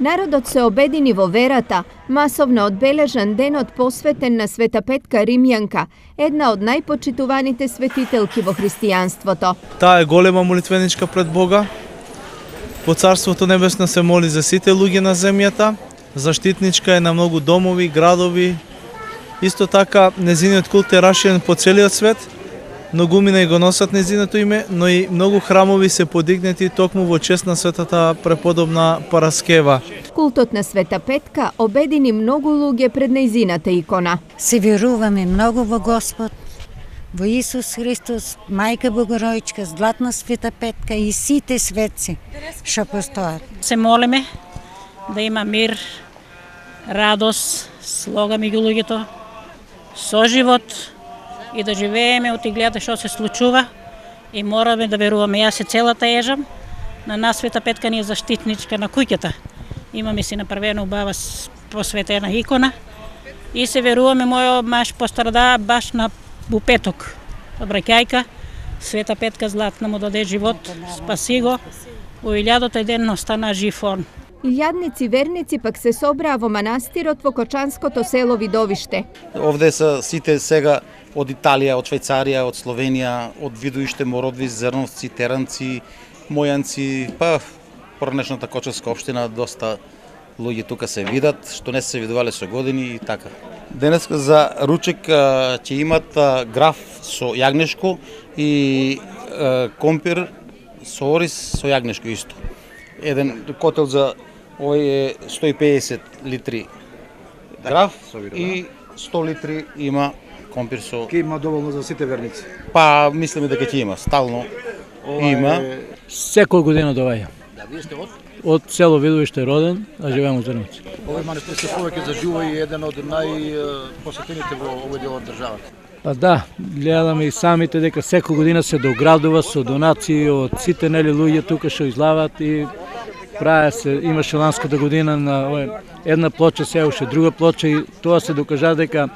Народот се обедини во верата, масовно одбележан денот посветен на Света Петка Римјанка, една од најпочитуваните светителки во христијанството. Таа е голема молитвеничка пред Бога. Во Царството Небесно се моли за сите луѓе на земјата, заштитничка е на многу домови, градови. Исто така, незиниот култ е раширен по целиот свет. Многумина и го носат незиното име, но и многу храмови се подигнати токму во чест на светата преподобна Параскева. Култот на Света Петка обедини многу луѓе пред нејзината икона. Се веруваме многу во Господ, во Исус Христос, Мајка Богородичка, Златна Света Петка и сите светци што постојат. Се молиме да има мир, радост, слога меѓу луѓето, соживот и да живееме од гледате што се случува и мораме да веруваме. Јас се целата ежам, на нас Света Петка ни е заштитничка на куќата. Имаме си направена убава посветена икона и се веруваме мојот маш пострадаа баш на бупеток. Обраќајка, Света Петка Златна му даде живот, спаси го, во 1000-та ден остана жив он. Илјадници верници пак се собраа во манастирот во Кочанското село Видовиште. Овде се сите сега од Италија, од Швајцарија, од Словенија, од Видовиште, Мородви, Зрновци, Теранци, Мојанци, па поранешната Кочанска општина, доста луѓе тука се видат, што не се видувале со години и така. Денес за ручек ќе имат граф со јагнешко и компир со ориз со јагнешко исто. Еден котел за овој е 150 литри граф и 100 литри има компир со... Ке има доволно за сите верници? Па, мислиме дека ќе има, стално има. Секој година доаѓа. Да, вие сте од? Од село Видовиште роден, а живеам во Зрновци. Овој манастир се повеќе зажива и еден од најпосетените во овој дел од државата. Па да, гледаме и самите дека секој година се доградува со донации од сите луѓе тука што излават и праја се, имаше ланската година на една плоча, се уште друга плоча и тоа се докажа дека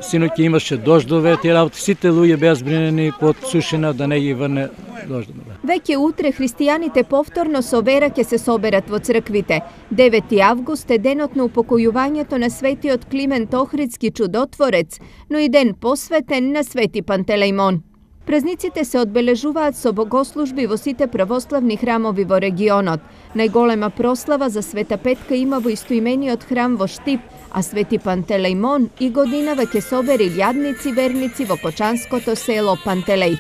синоќ имаше дождове, тие работи, сите луѓе беа збринени под сушина да не ги врне дождове. Веќе утре христијаните повторно со вера ќе се соберат во црквите. 9 август е денот на упокојувањето на светиот Климент Охридски чудотворец, но и ден посветен на Свети Пантелејмон. Празниците се одбележуваат со богослужби во сите православни храмови во регионот. Најголема прослава за Света Петка има во истоимениот храм во Штип, а Свети Пантелејмон и годинава ќе собери илјадници верници во Кочанското село Пантелеј.